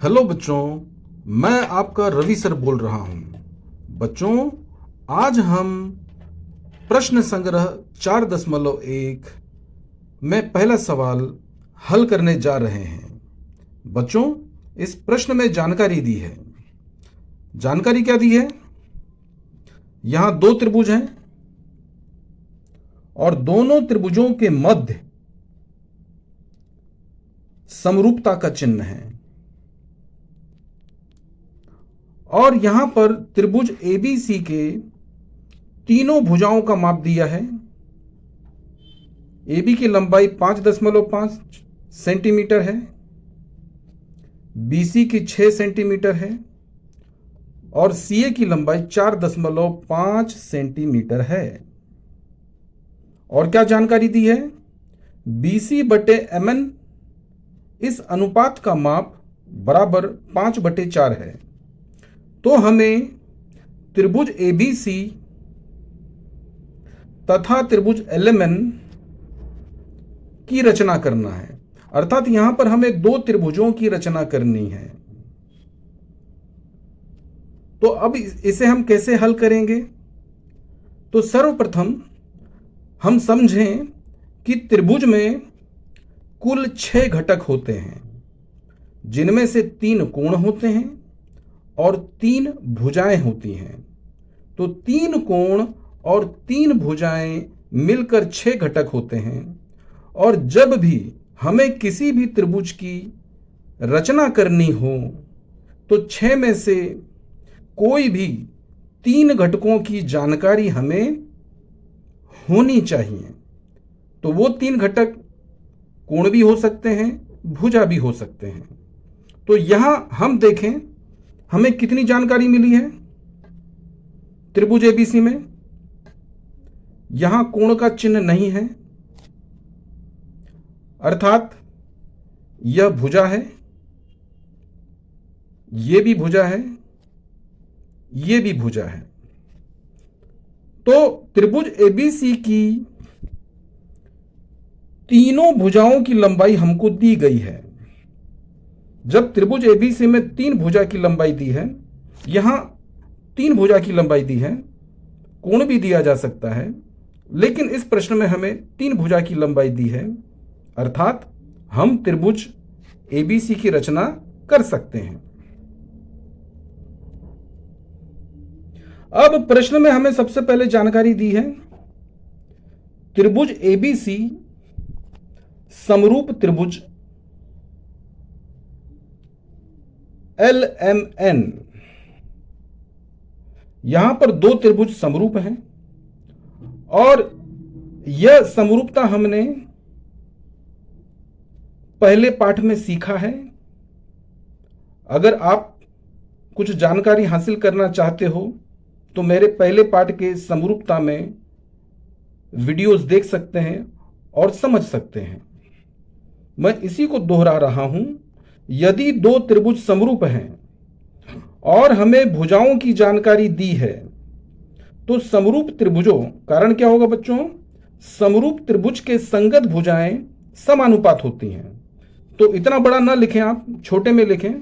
Hello बच्चों, मैं आपका रवि सर बोल रहा हूं। बच्चों, आज हम प्रश्न संग्रह 4.1 में पहला सवाल हल करने जा रहे हैं। बच्चों, इस प्रश्न में जानकारी दी है। जानकारी क्या दी है? यहां दो त्रिभुज हैं और दोनों त्रिभुजों के मध्य समरूपता का चिन्ह है और यहां पर त्रिभुज एबीसी के तीनों भुजाओं का माप दिया है। AB की लंबाई 5.5 सेंटीमीटर है, BC की 6 सेंटीमीटर है और CA की लंबाई 4.5 सेंटीमीटर है। और क्या जानकारी दी है? BC/MN इस अनुपात का माप बराबर 5/4 है। तो हमें त्रिभुज ABC तथा त्रिभुज LMN की रचना करना है। अर्थात यहां पर हमें दो त्रिभुजों की रचना करनी है। तो अब इसे हम कैसे हल करेंगे? तो सर्वप्रथम हम समझें कि त्रिभुज में कुल 6 घटक होते हैं, जिनमें से 3 कोण होते हैं और 3 भुजाएं होती हैं। तो 3 कोण और 3 भुजाएं मिलकर 6 घटक होते हैं। और जब भी हमें किसी भी त्रिभुज की रचना करनी हो तो 6 में से कोई भी 3 घटकों की जानकारी हमें होनी चाहिए। तो वो 3 घटक कोण भी हो सकते हैं, भुजा भी हो सकते हैं। तो यहां हम देखें हमें कितनी जानकारी मिली है त्रिभुज एबीसी में। यहां कोण का चिन्ह नहीं है, अर्थात यह भुजा है, यह भी भुजा है, यह भी भुजा है। तो त्रिभुज एबीसी की तीनों भुजाओं की लंबाई हमको दी गई है। जब त्रिभुज एबीसी में 3 भुजा की लंबाई दी है, यहां 3 भुजा की लंबाई दी है, कोण भी दिया जा सकता है, लेकिन इस प्रश्न में हमें 3 भुजा की लंबाई दी है। अर्थात हम त्रिभुज एबीसी की रचना कर सकते हैं। अब प्रश्न में हमें सबसे पहले जानकारी दी है त्रिभुज एबीसी समरूप त्रिभुज LMN। यहां पर 2 त्रिभुज समरूप हैं और यह समरूपता हमने पहले पाठ में सीखा है। अगर आप कुछ जानकारी हासिल करना चाहते हो तो मेरे पहले पाठ के समरूपता में वीडियोस देख सकते हैं और समझ सकते हैं। मैं इसी को दोहरा रहा हूं। यदि 2 त्रिभुज समरूप हैं और हमें भुजाओं की जानकारी दी है तो समरूप त्रिभुजों, कारण क्या होगा बच्चों? समरूप त्रिभुज के संगत भुजाएं समानुपात होती हैं। तो इतना बड़ा ना लिखें आप, छोटे में लिखें,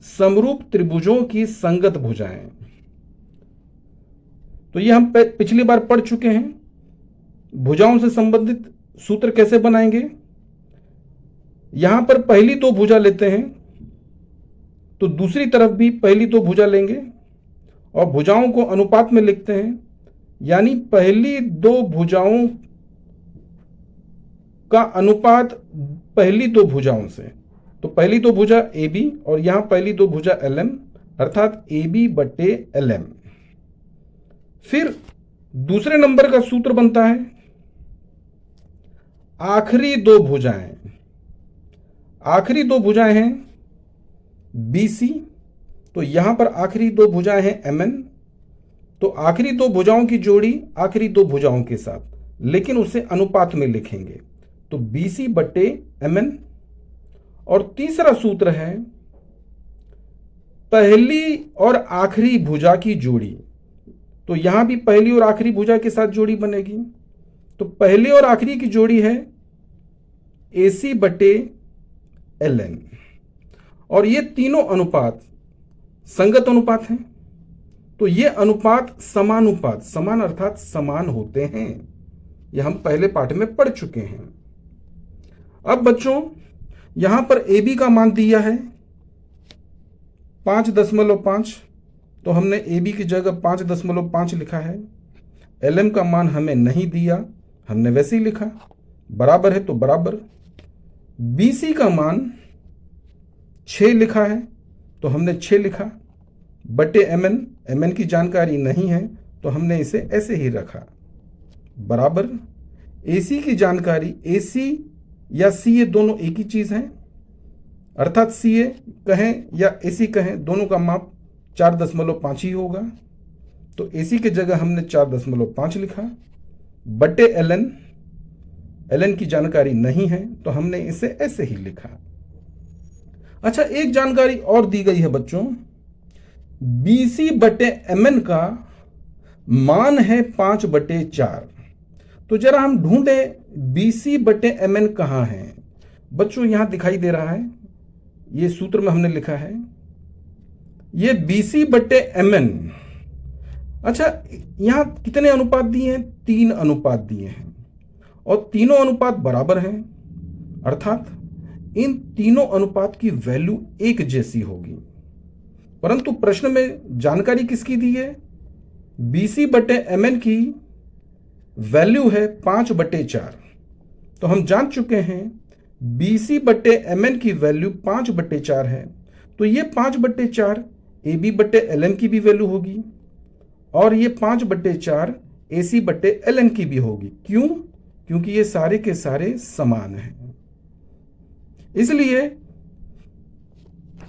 समरूप त्रिभुजों की संगत भुजाएं। तो ये हम पिछली बार पढ़ चुके हैं। भुजाओं से संबंधित सूत्र कैसे बनाएंगे? यहां पर पहली 2 भुजा लेते हैं तो दूसरी तरफ भी पहली 2 भुजा लेंगे और भुजाओं को अनुपात में लिखते हैं, यानी पहली 2 भुजाओं का अनुपात पहली 2 भुजाओं से। तो पहली 2 भुजा AB और यहां पहली 2 भुजा LM, अर्थात AB/LM। फिर दूसरे नंबर का सूत्र बनता है आखिरी 2 भुजाएं। आखिरी 2 भुजाएं हैं BC, तो यहां पर आखिरी 2 भुजाएं हैं MN। तो आखिरी 2 भुजाओं की जोड़ी आखिरी 2 भुजाओं के साथ, लेकिन उसे अनुपात में लिखेंगे। तो BC/MN। और तीसरा सूत्र है पहली और आखिरी भुजा की जोड़ी। तो यहां भी पहली और आखिरी भुजा के साथ जोड़ी बनेगी। तो पहली और आखिरी की जोड़ी है AC/LN। और ये तीनों अनुपात संगत अनुपात हैं। तो ये अनुपात समानुपात, समान अर्थात समान होते हैं। यह हम पहले पाठ में पढ़ चुके हैं। अब बच्चों यहां पर ए बी का मान दिया है 5.5, तो हमने ए बी की जगह 5.5 लिखा है। एल एम का मान हमें नहीं दिया, हमने वैसे ही लिखा। बराबर है तो बराबर। बी सी का मान 6 लिखा है, तो हमने 6 लिखा। बटे एम एन की जानकारी नहीं है, तो हमने इसे ऐसे ही रखा। बराबर ए सी की जानकारी, ए सी या सी ए दोनों एक ही चीज हैं, अर्थात सी ए कहें या ए सी कहें, दोनों का माप 4.5 ही होगा। तो ए सी की जगह हमने 4.5 लिखा। बटे एल एन की जानकारी नहीं है, तो हमने इसे ऐसे ही लिखा। अच्छा, एक जानकारी और दी गई है बच्चों, BC बटे MN का मान है 5/4। तो जरा हम ढूंढें BC बटे MN कहां है। बच्चों यहां दिखाई दे रहा है, ये सूत्र में हमने लिखा है, ये BC बटे MN। अच्छा, यहां कितने अनुपात दिए हैं? 3 अनुपात दिए हैं और तीनों अनुपात बराबर हैं, अर्थात इन तीनों अनुपात की वैल्यू एक जैसी होगी। परंतु प्रश्न में जानकारी किसकी दी है? BC बटे MN की वैल्यू है 5/4। तो हम जान चुके हैं BC बटे MN की वैल्यू 5/4 है, तो ये 5/4 AB बटे LM की भी वैल्यू होगी और ये 5/4 AC बटे LN की भी होगी। क्यों? क्योंकि ये सारे के सारे समान हैं। इसलिए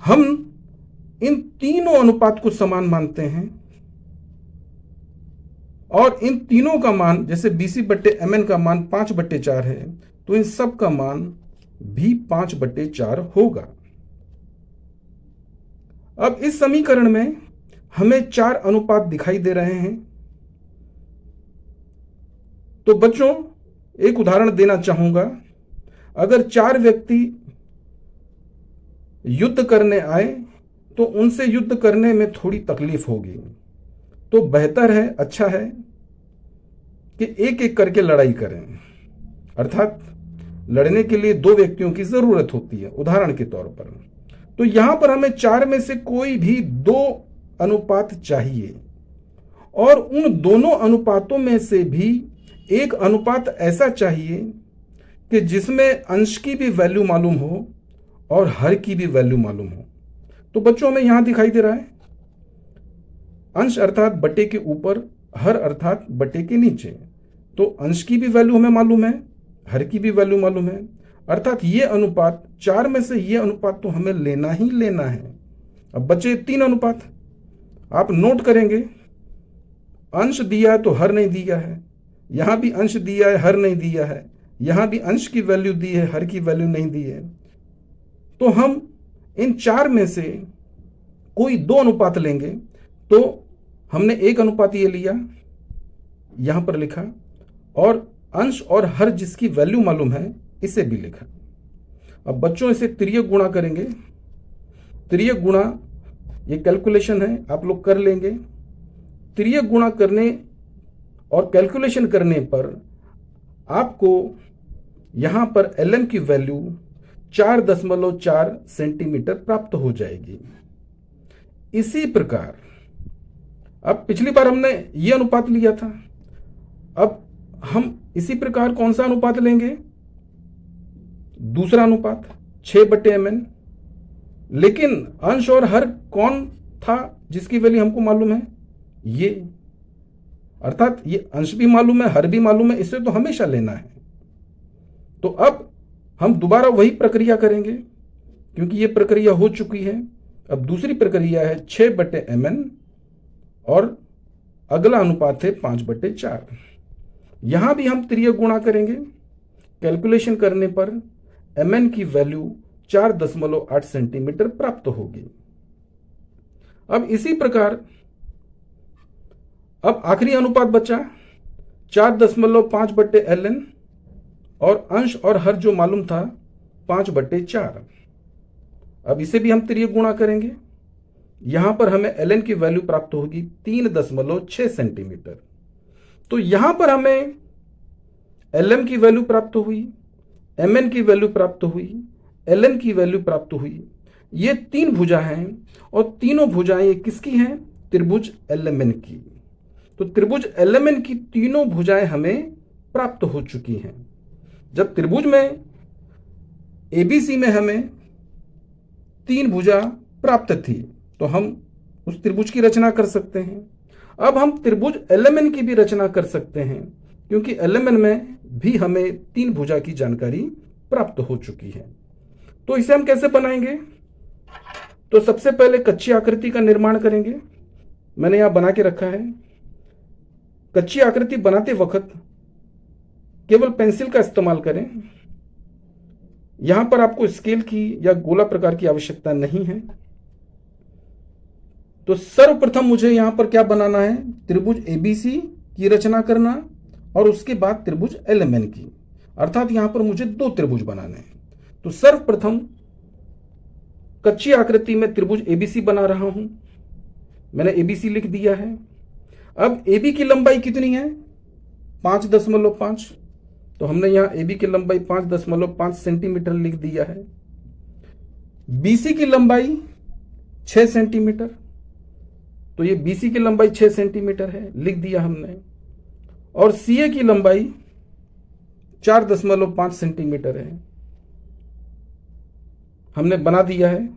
हम इन तीनों अनुपात को समान मानते हैं और इन तीनों का मान, जैसे BC बटे MN का मान 5/4 है, तो इन सब का मान भी 5/4 होगा। अब इस समीकरण में हमें 4 अनुपात दिखाई दे रहे हैं। तो बच्चों एक उदाहरण देना चाहूंगा, अगर 4 व्यक्ति युद्ध करने आए तो उनसे युद्ध करने में थोड़ी तकलीफ होगी, तो बेहतर है, अच्छा है कि एक एक करके लड़ाई करें। अर्थात लड़ने के लिए 2 व्यक्तियों की जरूरत होती है, उदाहरण के तौर पर। तो यहां पर हमें 4 में से कोई भी 2 अनुपात चाहिए और उन दोनों अनुपातों में से भी एक अनुपात ऐसा चाहिए कि जिसमें अंश की भी वैल्यू मालूम हो और हर की भी वैल्यू मालूम हो। तो बच्चों हमें यहां दिखाई दे रहा है अंश अर्थात बटे के ऊपर, हर अर्थात बटे के नीचे। तो अंश की भी वैल्यू हमें मालूम है, हर की भी वैल्यू मालूम है, अर्थात ये अनुपात 4 में से ये अनुपात तो हमें लेना ही लेना है। अब बचे 3 अनुपात, आप नोट करेंगे, अंश दिया है तो हर नहीं दिया है, यहां भी अंश दिया है, हर नहीं दिया है, यहां भी अंश की वैल्यू दी है, हर की वैल्यू नहीं दी है। तो हम इन 4 में से कोई 2 अनुपात लेंगे। तो हमने एक अनुपात ये लिया, यहां पर लिखा, और अंश और हर जिसकी वैल्यू मालूम है इसे भी लिखा। अब बच्चों इसे तिर्यक गुणा करेंगे। तिर्यक गुणा ये कैलकुलेशन है, आप लोग कर लेंगे। तिर्यक गुणा करने और कैलकुलेशन करने पर आपको यहां पर LM की वैल्यू 4.4 सेंटीमीटर प्राप्त हो जाएगी। इसी प्रकार अब पिछली बार हमने ये अनुपात लिया था, अब हम इसी प्रकार कौन सा अनुपात लेंगे? दूसरा अनुपात 6/MN। लेकिन अंश और हर कौन था जिसकी वैल्यू हमको मालूम है? ये, अर्थात ये अंश भी मालूम है, हर भी मालूम है, इसे तो हमेशा लेना है। तो अब हम दोबारा वही प्रक्रिया करेंगे, क्योंकि ये प्रक्रिया हो चुकी है। अब दूसरी प्रक्रिया है 6/MN और अगला अनुपात है 5/4। यहां भी हम तिर्यक गुणा करेंगे। कैलकुलेशन करने पर MN की वैल्यू 4.8 सेंटीमीटर प्राप्त होगी। अब इसी प्रकार अब आखिरी अनुपात बचा 4.5/LN और अंश और हर जो मालूम था 5/4। अब इसे भी हम तिर्यक गुणा करेंगे। यहां पर हमें ln की वैल्यू प्राप्त होगी 3.6 सेंटीमीटर। तो यहां पर हमें lm की वैल्यू प्राप्त हुई, mn की वैल्यू प्राप्त हुई, ln की वैल्यू प्राप्त हुई। ये तीन भुजा हैं और तीनों भुजाएं ये किसकी हैं? त्रिभुज LMN की। तो त्रिभुज LMN की तीनों भुजाएं हमें प्राप्त हो चुकी हैं। जब त्रिभुज में ABC में हमें तीन भुजा प्राप्त थी तो हम उस त्रिभुज की रचना कर सकते हैं। अब हम त्रिभुज LMN की भी रचना कर सकते हैं, क्योंकि LMN में भी हमें तीन भुजा की जानकारी प्राप्त हो चुकी है। तो इसे हम कैसे बनाएंगे? तो सबसे पहले कच्ची आकृति का निर्माण करेंगे। मैंने यहां बना के रखा है। कच्ची आकृति बनाते वक्त केवल पेंसिल का इस्तेमाल करें। यहां पर आपको स्केल की या गोला प्रकार की आवश्यकता नहीं है। तो सर्वप्रथम मुझे यहां पर क्या बनाना है? त्रिभुज ABC की रचना करना और उसके बाद त्रिभुज LMN की, अर्थात यहां पर मुझे दो त्रिभुज बनाने हैं। तो सर्वप्रथम कच्ची आकृति में त्रिभुज ABC बना रहा हूं। मैंने ABC लिख दिया है। अब AB की लंबाई कितनी है? 5.5। तो हमने यहां AB की लंबाई 5.5 सेंटीमीटर लिख दिया है। BC की लंबाई 6 सेंटीमीटर। तो ये BC की लंबाई 6 सेंटीमीटर है, लिख दिया हमने। और CA की लंबाई 4.5 सेंटीमीटर है, हमने बना दिया है।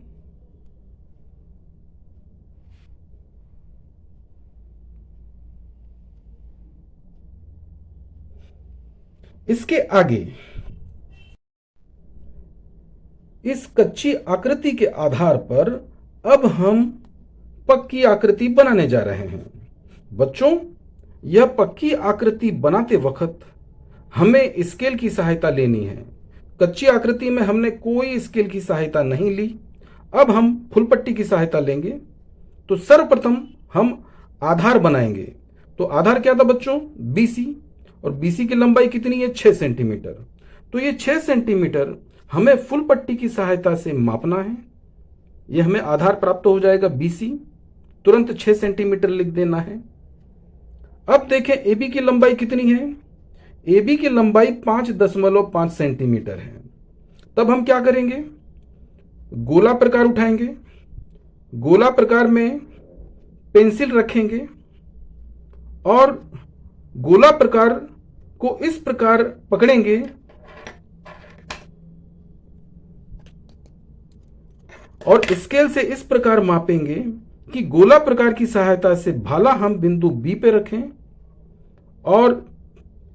इसके आगे इस कच्ची आकृति के आधार पर अब हम पक्की आकृति बनाने जा रहे हैं। बच्चों, यह पक्की आकृति बनाते वक्त हमें स्केल की सहायता लेनी है। कच्ची आकृति में हमने कोई स्केल की सहायता नहीं ली। अब हम फुलपट्टी की सहायता लेंगे। तो सर्वप्रथम हम आधार बनाएंगे। तो आधार क्या था बच्चों? BC, और BC की लंबाई कितनी है? 6 सेंटीमीटर। तो ये 6 सेंटीमीटर हमें फुलपट्टी की सहायता से मापना है। ये हमें आधार प्राप्त हो जाएगा BC, तुरंत 6 सेंटीमीटर लिख देना है। अब देखें AB की लंबाई कितनी है? AB की लंबाई 5.5 सेंटीमीटर है। तब हम क्या करेंगे? गोला प्रकार उठाएंगे। गोला प्रकार में पेंसिल रखेंगे और गोला प्रकार को इस प्रकार पकड़ेंगे और स्केल से इस प्रकार मापेंगे कि गोला प्रकार की सहायता से भाला हम बिंदु B पे रखें और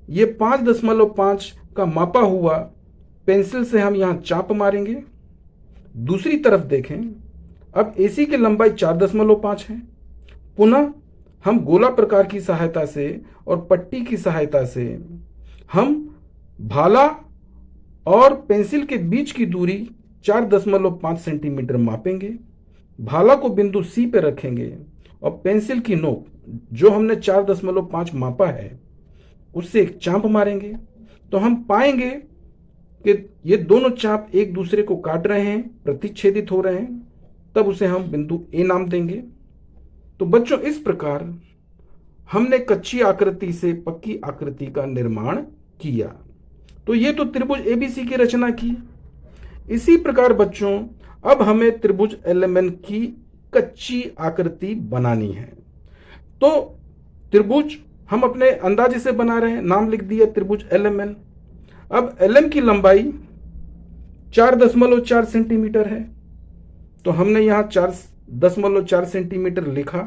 ये 5.5 का मापा हुआ पेंसिल से हम यहां चाप मारेंगे। दूसरी तरफ देखें, अब AC की लंबाई 4.5 है। पुनः हम गोला प्रकार की सहायता से और पट्टी की सहायता से हम भाला और पेंसिल के बीच की दूरी 4.5 सेंटीमीटर मापेंगे। भाला को बिंदु C पे रखेंगे और पेंसिल की नोक जो हमने 4.5 मापा है उससे एक चाप मारेंगे। तो हम पाएंगे कि ये दोनों चाप एक दूसरे को काट रहे हैं, प्रतिच्छेदित हो रहे हैं। तब उसे हम बिंदु A नाम देंगे। तो बच्चों, इस प्रकार हमने कच्ची आकृति से पक्की आकृति का निर्माण किया। तो ये तो त्रिभुज ABC की रचना की। इसी प्रकार बच्चों, अब हमें त्रिभुज LMN की कच्ची आकृति बनानी है। तो त्रिभुज हम अपने अंदाजे से बना रहे हैं, नाम लिख दिया त्रिभुज LMN। अब LM की लंबाई 4.4 सेंटीमीटर है। तो हमने यहां 4.4 सेंटीमीटर लिखा।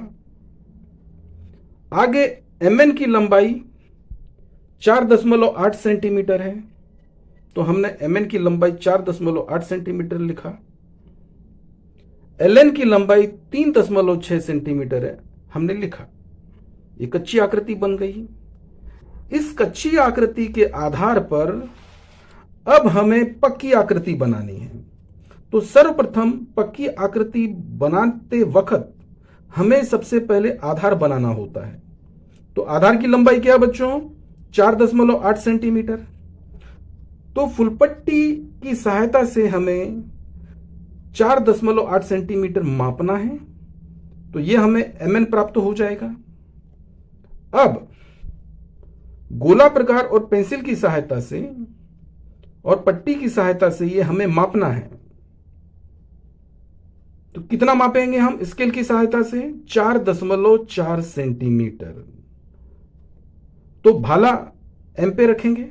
आगे MN की लंबाई 4.8 सेंटीमीटर है। तो हमने MN की लंबाई 4.8 सेंटीमीटर लिखा। LN की लंबाई 3.6 सेंटीमीटर है, हमने लिखा। ये कच्ची आकृति बन गई। इस कच्ची आकृति के आधार पर अब हमें पक्की आकृति बनानी है। तो सर्वप्रथम पक्की आकृति बनाते वक्त हमें सबसे पहले आधार बनाना होता है। तो आधार की लंबाई क्या है बच्चों? 4.8 सेंटीमीटर। तो फुलपट्टी की सहायता से हमें 4.8 सेंटीमीटर मापना है, तो ये हमें mn प्राप्त हो जाएगा। अब गोला प्रकार और पेंसिल की सहायता से और पट्टी की सहायता से ये हमें मापना है। तो कितना मापेंगे हम स्केल की सहायता से? 4.4 सेंटीमीटर। तो भाला एम पे रखेंगे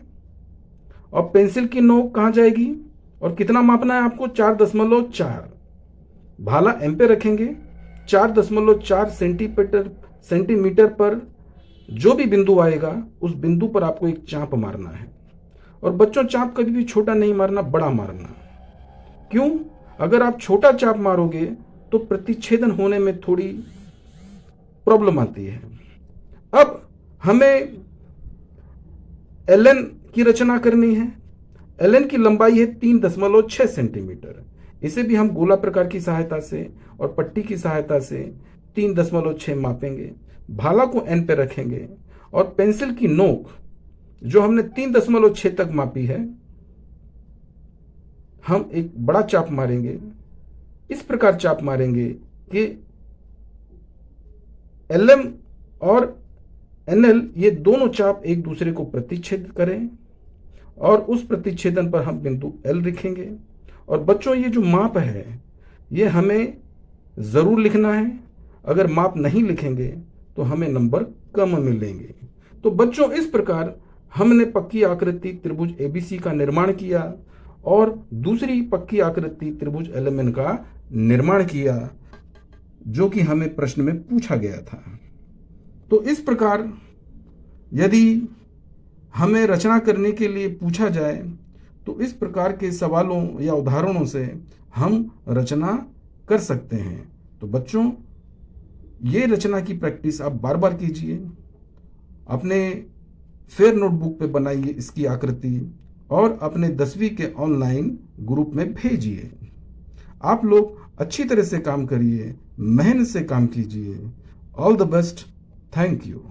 और पेंसिल की नोक कहां जाएगी और कितना मापना है आपको? 4.4। भाला एम पे रखेंगे, 4.4 सेंटीमीटर पर जो भी बिंदु आएगा उस बिंदु पर आपको एक चाप मारना है। और बच्चों, चाप कभी भी छोटा नहीं मारना, बड़ा मारना। क्यों? अगर आप छोटा चाप मारोगे तो प्रतिच्छेदन होने में थोड़ी प्रॉब्लम आती है। अब हमें ln की रचना करनी है। ln की लंबाई है 3.6 सेंटीमीटर। इसे भी हम गोला प्रकार की सहायता से और पट्टी की सहायता से 3.6 मापेंगे। भाला को n पे रखेंगे और पेंसिल की नोक जो हमने 3.6 तक मापी है, हम एक बड़ा चाप मारेंगे। इस प्रकार चाप मारेंगे कि LM और NL ये दोनों चाप एक दूसरे को प्रतिच्छेद करें और उस प्रतिच्छेदन पर हम बिंदु L लिखेंगे। और बच्चों, ये जो माप है ये हमें ज़रूर लिखना है। अगर माप नहीं लिखेंगे तो हमें नंबर कम मिलेंगे। तो बच्चों, इस प्रकार हमने पक्की आकृति त्रिभुज ABC का निर्माण किया और दूसरी पक्की आकृति त्रिभुज LMN का निर्माण किया, जो कि हमें प्रश्न में पूछा गया था। तो इस प्रकार यदि हमें रचना करने के लिए पूछा जाए तो इस प्रकार के सवालों या उदाहरणों से हम रचना कर सकते हैं। तो बच्चों, ये रचना की प्रैक्टिस आप बार बार कीजिए। अपने फेयर नोटबुक पे बनाइए इसकी आकृति और अपने 10वीं के ऑनलाइन ग्रुप में भेजिए। आप लोग अच्छी तरह से काम करिए, मेहनत से काम कीजिए। All the best. Thank you.